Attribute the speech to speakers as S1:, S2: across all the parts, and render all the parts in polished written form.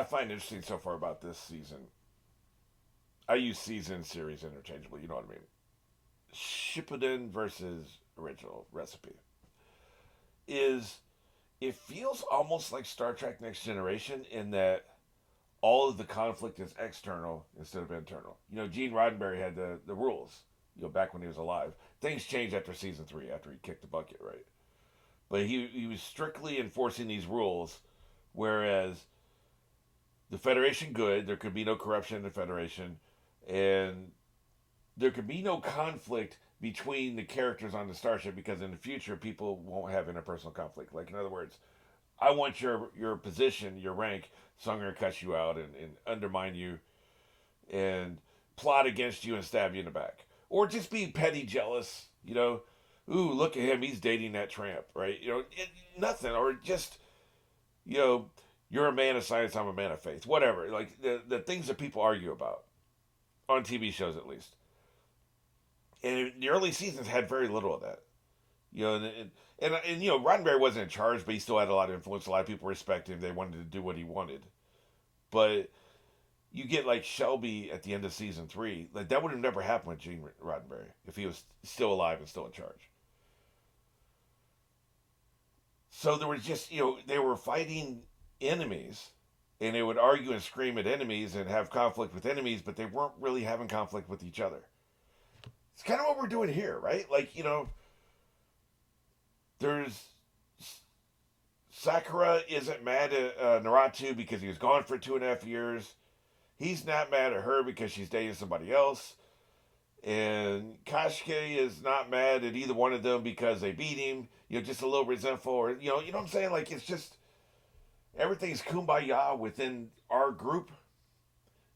S1: find interesting so far about this season, I use season series interchangeably. You know what I mean? Shippuden versus original recipe is it feels almost like Star Trek Next Generation in that all of the conflict is external instead of internal. You know, Gene Roddenberry had the rules. You know, back when he was alive. Things changed after season 3, after he kicked the bucket, right? But he was strictly enforcing these rules, whereas the Federation good, there could be no corruption in the Federation, and there could be no conflict between the characters on the starship because in the future people won't have interpersonal conflict. Like in other words, I want your position, your rank, so I'm going to cut you out and undermine you and plot against you and stab you in the back, or just be petty, jealous. You know, ooh, look at him, he's dating that tramp, right? You know, nothing, or just you know, you're a man of science, I'm a man of faith, whatever. Like the things that people argue about on TV shows, at least. And the early seasons had very little of that. You know, and you know, Roddenberry wasn't in charge, but he still had a lot of influence. A lot of people respected him. They wanted to do what he wanted. But you get like Shelby at the end of season 3. Like that would have never happened with Gene Roddenberry if he was still alive and still in charge. So there was just they were fighting enemies, and they would argue and scream at enemies and have conflict with enemies, but they weren't really having conflict with each other. It's kind of what we're doing here, right? Like there's Sakura isn't mad at Naruto because he was gone for 2.5 years. He's not mad at her because she's dating somebody else. And Kashke is not mad at either one of them because they beat him. You know, just a little resentful, or you know what I'm saying? Like it's just everything's kumbaya within our group.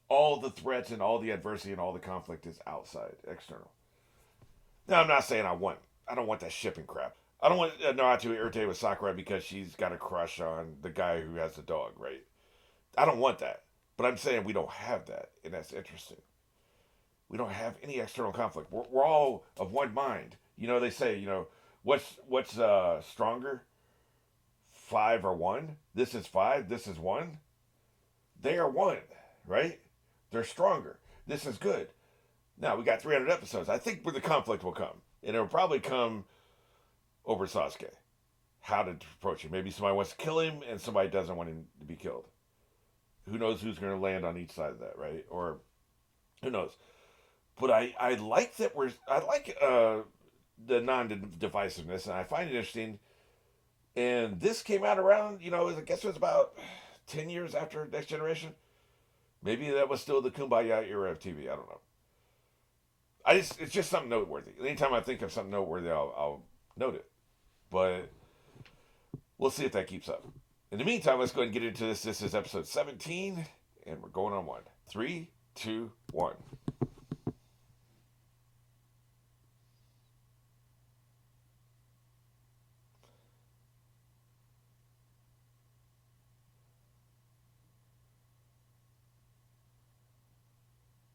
S1: All the threats and all the adversity and all the conflict is outside, external. Now I'm not saying I don't want that shipping crap. I don't want Naruto to irritate with Sakura because she's got a crush on the guy who has the dog, right? I don't want that. But I'm saying we don't have that, and that's interesting. We don't have any external conflict. We're all of one mind. You know, they say, what's stronger? 5 or 1? This is 5. This is 1. They are 1, right? They're stronger. This is good. Now we got 300 episodes. I think where the conflict will come, and it'll probably come over Sasuke. How to approach him? Maybe somebody wants to kill him, and somebody doesn't want him to be killed. Who knows who's going to land on each side of that, right? Or who knows? But I like that I like the non-divisiveness, and I find it interesting. And this came out around, I guess it was about 10 years after Next Generation. Maybe that was still the Kumbaya era of TV. I don't know. It's just something noteworthy. Anytime I think of something noteworthy, I'll note it. But we'll see if that keeps up. In the meantime, let's go ahead and get into this. This is episode 17, and we're going on one. 3, 2, 1.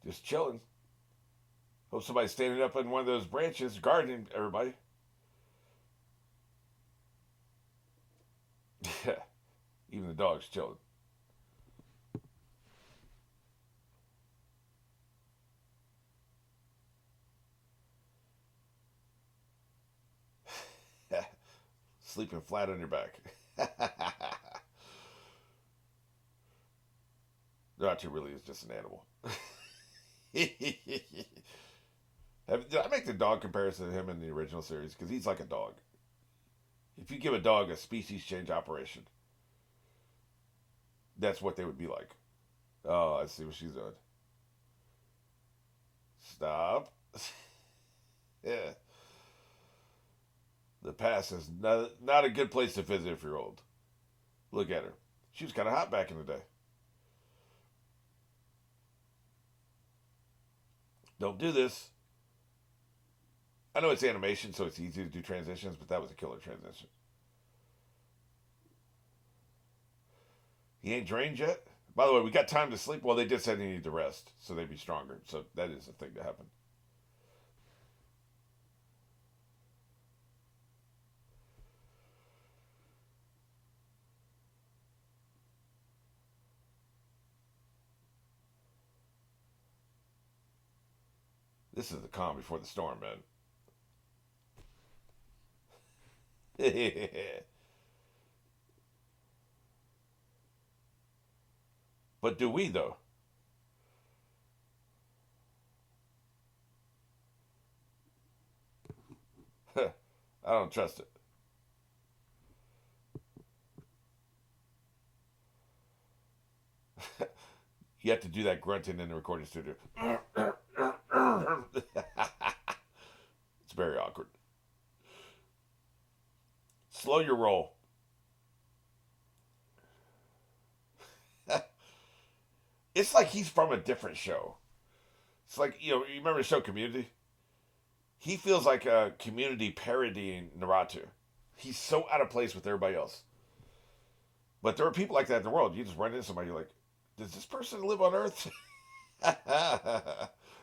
S1: Just chilling. Hope somebody's standing up in one of those branches guarding everybody. Yeah. Even the dog's chilling. Sleeping flat on your back. Naruto really is just an animal. Did I make the dog comparison to him in the original series? Because he's like a dog. If you give a dog a species change operation, that's what they would be like. Oh, I see what she's doing. Stop. Yeah. The past is not a good place to visit if you're old. Look at her. She was kind of hot back in the day. Don't do this. I know it's animation, so it's easy to do transitions, but that was a killer transition. He ain't drained yet. By the way, we got time to sleep. Well, they did say they need to rest, so they'd be stronger. So that is a thing to happen. This is the calm before the storm, man. But do we, though? I don't trust it. You have to do that grunting in the recording studio. It's very awkward. Slow your roll. It's like he's from a different show. It's like, you remember the show Community? He feels like a Community parodying Naruto. He's so out of place with everybody else. But there are people like that in the world. You just run into somebody, you're like, does this person live on Earth?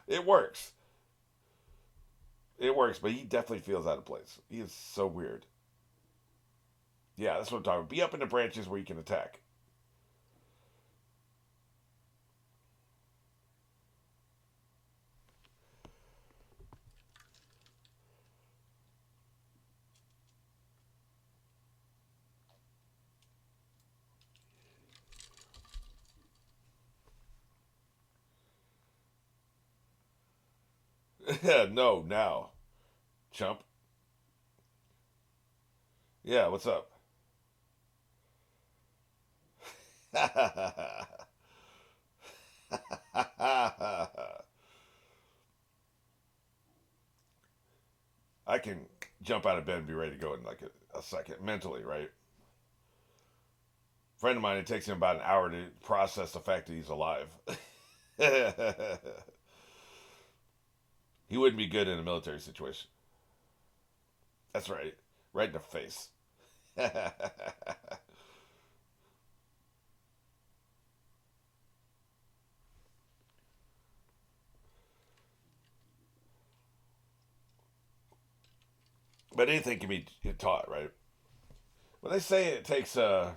S1: It works. It works, but he definitely feels out of place. He is so weird. Yeah, that's what I'm talking about. Be up in the branches where you can attack. No, now. Chump. Yeah, what's up? I can jump out of bed and be ready to go in like a second, mentally, right? Friend of mine, it takes him about an hour to process the fact that he's alive. He wouldn't be good in a military situation. That's right. Right in the face. But anything can be taught, right? When they say it takes 2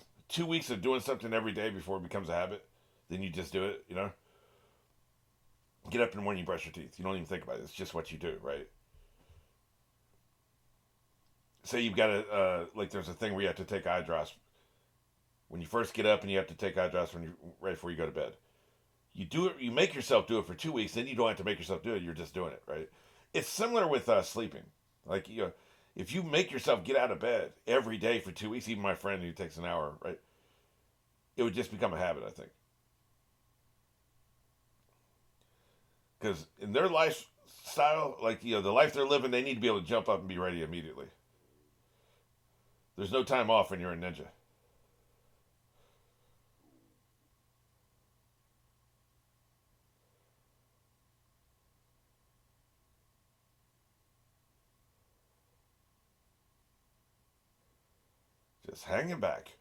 S1: weeks of doing something every day before it becomes a habit, then you just do it, Get up in the morning, you brush your teeth. You don't even think about it. It's just what you do, right? Say you've got like there's a thing where you have to take eye drops when you first get up, and you have to take eye drops when you right before you go to bed. You do it. You make yourself do it for 2 weeks. Then you don't have to make yourself do it. You're just doing it, right? It's similar with sleeping. Like if you make yourself get out of bed every day for 2 weeks, even my friend who takes an hour, right? It would just become a habit, I think. Because in their lifestyle, like the life they're living, they need to be able to jump up and be ready immediately. There's no time off when you're a ninja. Just hanging back.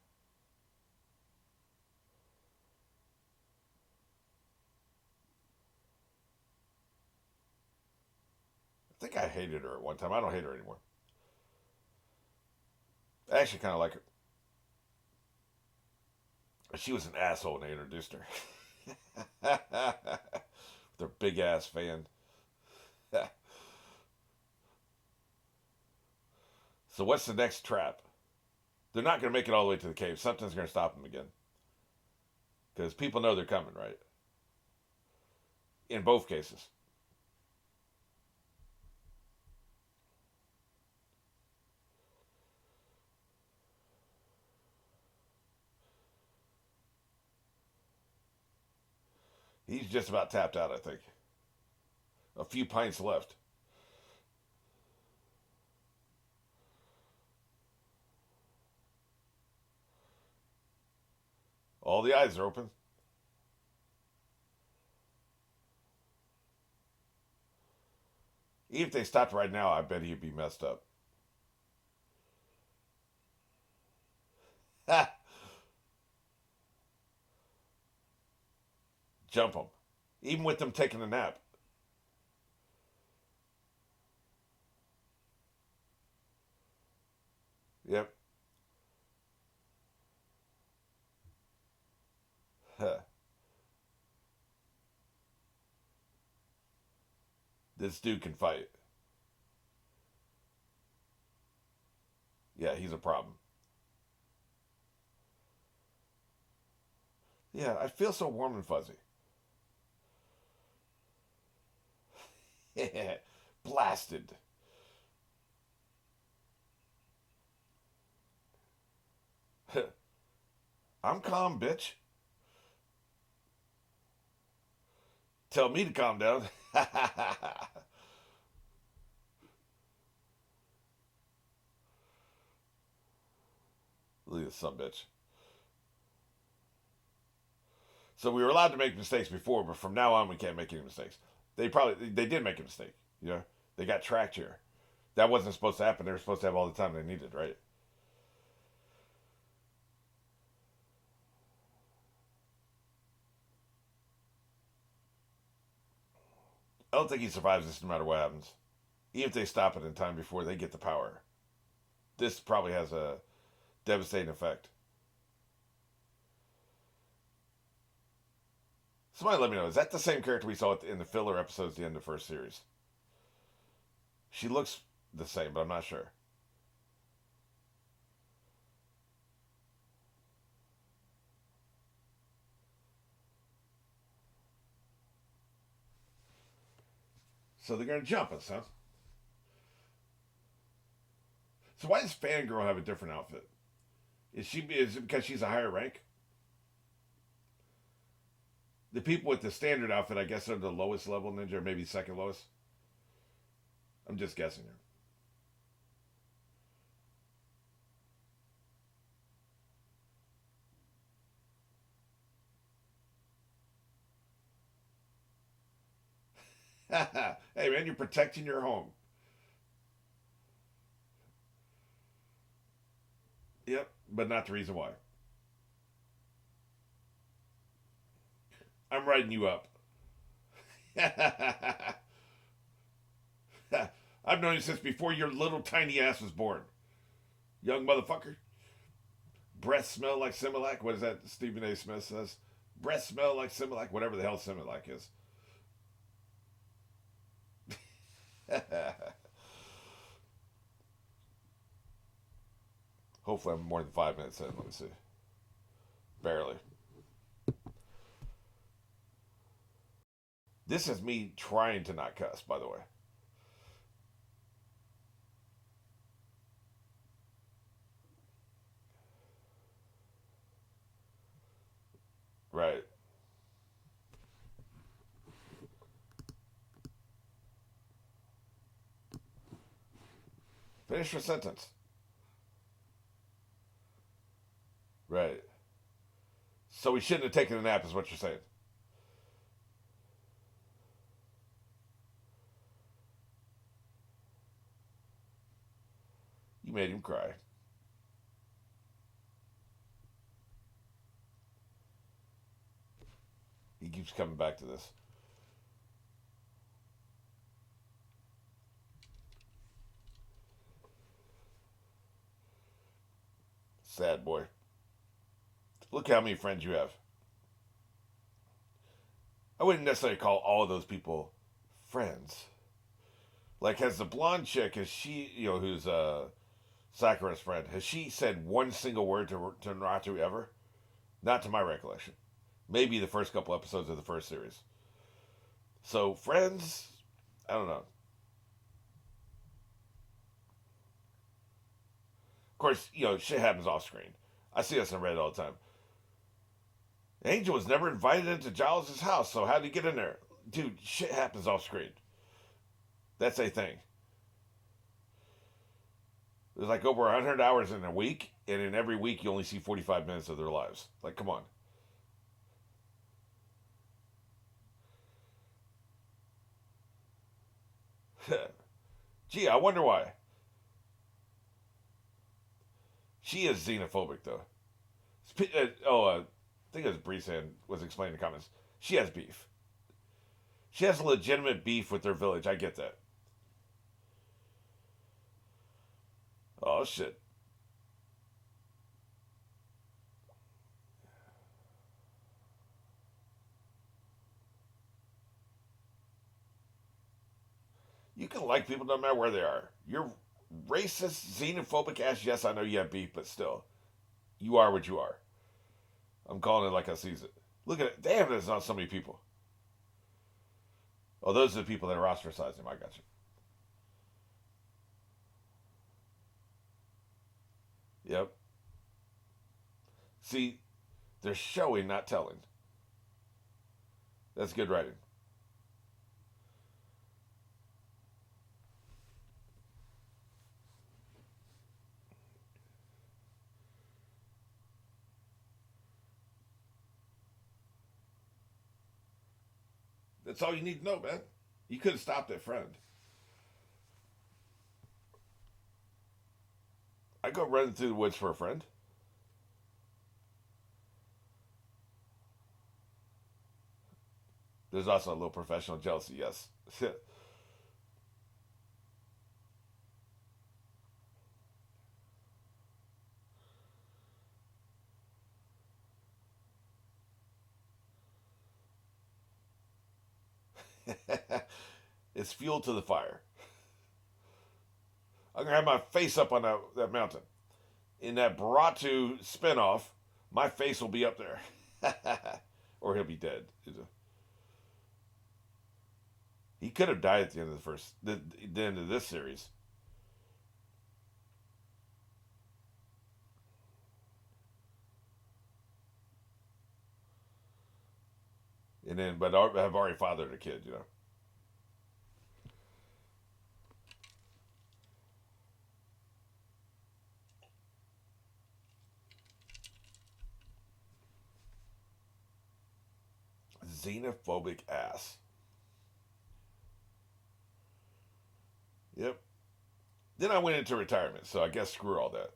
S1: I think I hated her at one time. I don't hate her anymore. I actually kind of like her. She was an asshole when they introduced her. Their big ass fan. So what's the next trap? They're not going to make it all the way to the cave. Something's going to stop them again. Because people know they're coming, right? In both cases. He's just about tapped out, I think. A few pints left. All the eyes are open. Even if they stopped right now, I bet he'd be messed up. Ha! Jump him. Even with them taking a nap. Yep. Huh. This dude can fight. Yeah, he's a problem. Yeah, I feel so warm and fuzzy. Blasted. I'm calm, bitch. Tell me to calm down. Look at this son bitch. So we were allowed to make mistakes before, but from now on we can't make any mistakes. They did make a mistake. You know, they got tracked here. That wasn't supposed to happen. They were supposed to have all the time they needed, right? I don't think he survives this no matter what happens. Even if they stop it in time before they get the power, this probably has a devastating effect. Somebody let me know. Is that the same character we saw in the filler episodes at the end of the first series? She looks the same, but I'm not sure. So they're gonna jump us, huh? So why does Fangirl have a different outfit? Is it because she's a higher rank? The people with the standard outfit, I guess, are the lowest level ninja, or maybe second lowest. I'm just guessing here. Hey man, you're protecting your home. Yep, but not the reason why. I'm writing you up. I've known you since before your little tiny ass was born. Young motherfucker. Breath smell like Similac. What is that Stephen A. Smith says? Breath smell like Similac. Whatever the hell Similac is. Hopefully I'm more than 5 minutes in. Let me see. Barely. This is me trying to not cuss, by the way. Right. Finish your sentence. Right. So we shouldn't have taken a nap, is what you're saying. You made him cry. He keeps coming back to this. Sad boy. Look how many friends you have. I wouldn't necessarily call all of those people friends. Like, has the blonde chick, has she, who's Sakura's friend, has she said one single word to Naruto ever? Not to my recollection. Maybe the first couple episodes of the first series. So, friends, I don't know. Of course, shit happens off screen. I see this on Reddit all the time. Angel was never invited into Giles' house, so how'd he get in there? Dude, shit happens off screen. That's a thing. There's like over 100 hours in a week, and in every week you only see 45 minutes of their lives. Like, come on. Gee, I wonder why. She is xenophobic, though. I think it was Breesan was explaining in the comments. She has beef. She has legitimate beef with their village. I get that. Oh, shit. You can like people no matter where they are. You're racist, xenophobic ass. Yes, I know you have beef, but still, you are what you are. I'm calling it like I sees it. Look at it. Damn, there's not so many people. Oh, those are the people that are ostracizing him. I got you. Yep. See, they're showing, not telling. That's good writing. That's all you need to know, man. You could have stopped that friend. I go running through the woods for a friend. There's also a little professional jealousy, yes. It's fuel to the fire. I'm gonna have my face up on that mountain. In that Baratu spinoff, my face will be up there. Or he'll be dead. He could have died at the end of the end of this series. And then, but I've already fathered a kid, you know. Xenophobic ass. Yep. Then I went into retirement, so I guess screw all that.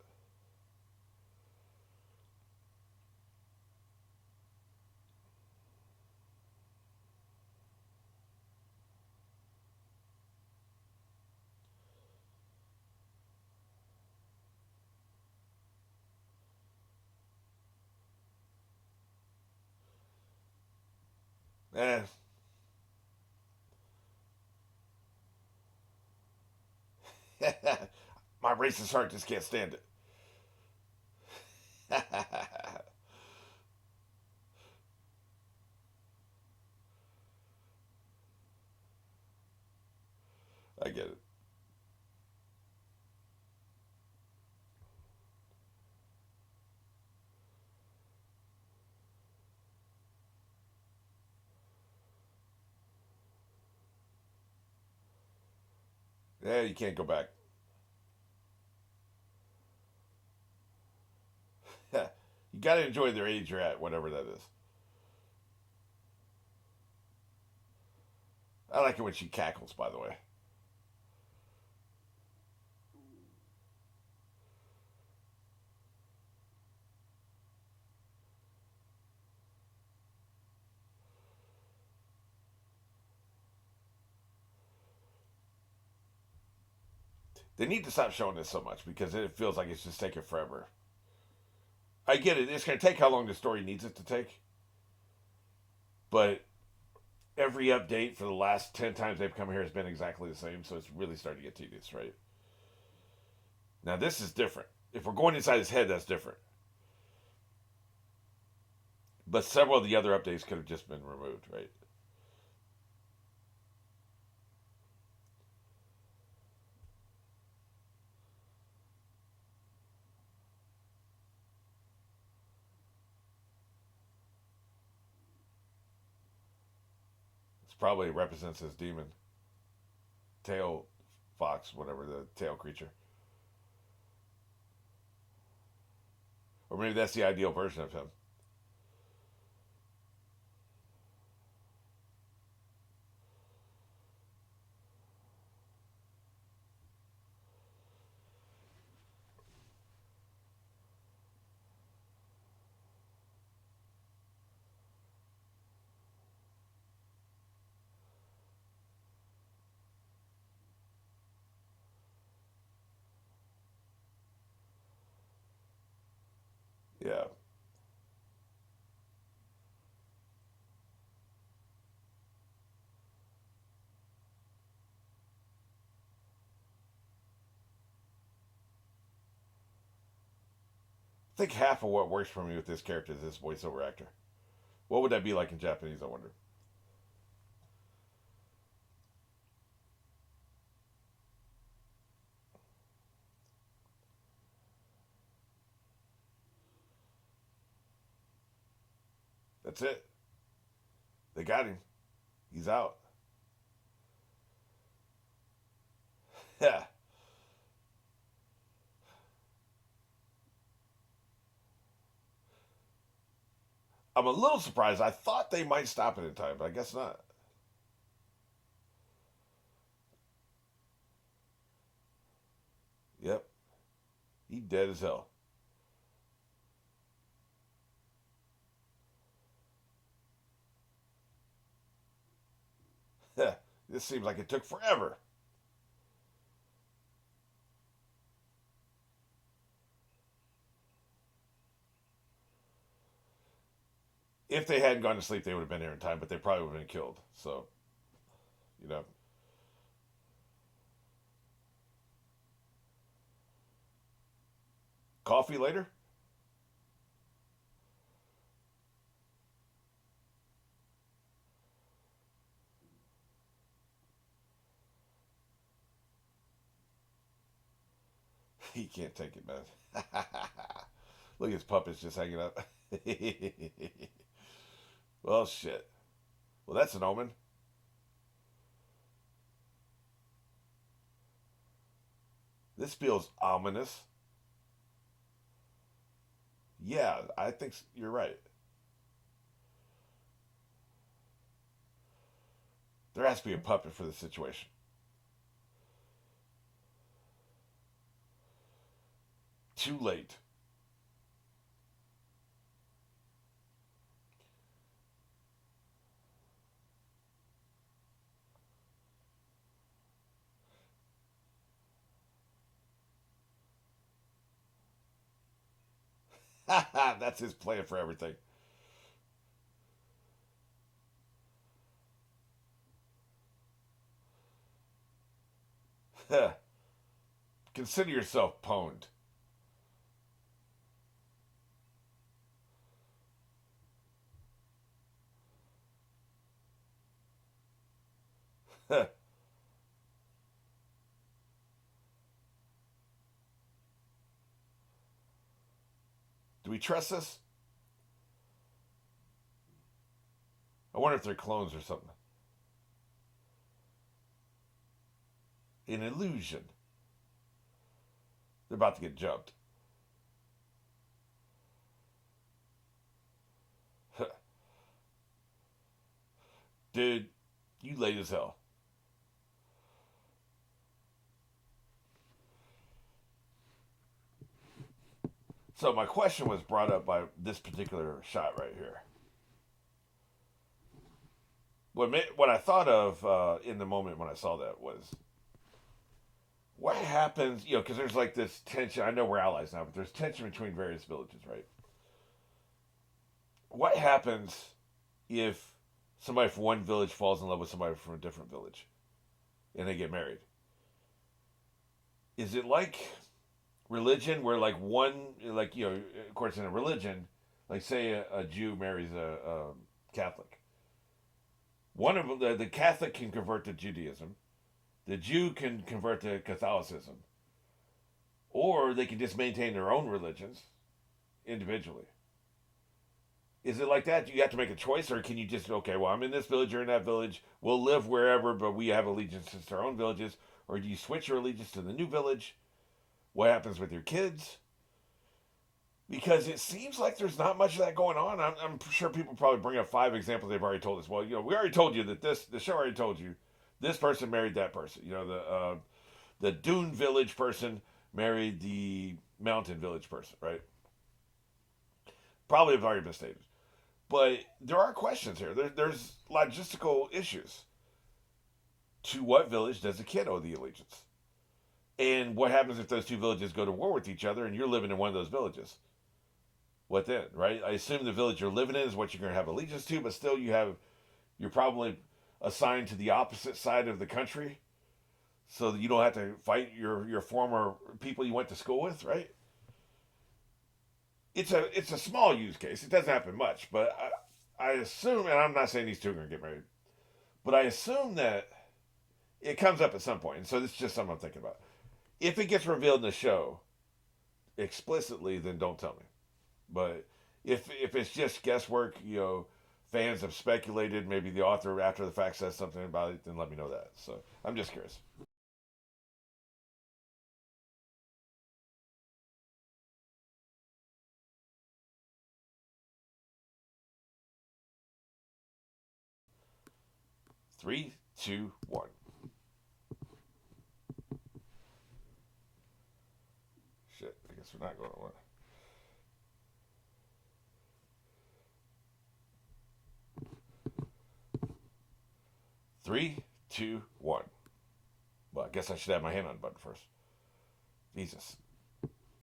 S1: Eh. My racist heart just can't stand it. I get it. Yeah, you can't go back. You got to enjoy their age you're at, whatever that is. I like it when she cackles, by the way. They need to stop showing this so much because it feels like it's just taking forever. I get it. It's going to take how long the story needs it to take. But every update for the last 10 times they've come here has been exactly the same. So it's really starting to get tedious, right? Now, this is different. If we're going inside his head, that's different. But several of the other updates could have just been removed, right? This probably represents his demon. Tail fox, whatever, the tail creature. Or maybe that's the ideal version of him. Yeah. think half of what works for me with this character is this voiceover actor. What would that be like in Japanese, I wonder? That's it. They got him. He's out. Yeah. I'm a little surprised. I thought they might stop it in time, but I guess not. Yep. He dead as hell. This seems like it took forever. If they hadn't gone to sleep, they would have been here in time, but they probably would have been killed. So, you know, coffee later? He can't take it, man. Look, his puppet's just hanging up. Well, shit. Well, that's an omen. This feels ominous. Yeah, I think you're right. There has to be a puppet for the situation. Too late. That's his plan for everything. Consider yourself pwned. Do we trust this? I wonder if they're clones or something. An illusion. They're about to get jumped. Dude, you late as hell. So my question was brought up by this particular shot right here. What I thought of in the moment when I saw that was what happens, because there's like this tension. I know we're allies now, but there's tension between various villages, right? What happens if somebody from one village falls in love with somebody from a different village and they get married? Is it like religion where like one, like, of course, in a religion, like say a Jew marries a Catholic? One of the Catholic can convert to Judaism, the Jew can convert to Catholicism, or they can just maintain their own religions individually. Is it like that? Do you have to make a choice, or can you just, okay, well, I'm in this village, you're in that village, we'll live wherever, but we have allegiances to our own villages? Or do you switch your allegiance to the new village? What happens with your kids? Because it seems like there's not much of that going on. I'm sure people probably bring up 5 examples they've already told us. Well, we already told you that the show already told you this person married that person. The Dune Village person married the Mountain Village person, right? Probably have already been stated. But there are questions here. There's logistical issues. To what village does a kid owe the allegiance? And what happens if those two villages go to war with each other and you're living in one of those villages? What then, right? I assume the village you're living in is what you're going to have allegiance to, but still you're probably assigned to the opposite side of the country so that you don't have to fight your former people you went to school with, right? it's a small use case. It doesn't happen much, but I assume, and I'm not saying these two are going to get married, but I assume that it comes up at some point. And so this is just something I'm thinking about. If it gets revealed in the show explicitly, then don't tell me. But if it's just guesswork, fans have speculated. Maybe the author after the fact says something about it. Then let me know that. So I'm just curious. 3, 2, 1. Shit. I guess we're not going to one. 3, 2, 1. Well, I guess I should have my hand on the button first. Jesus.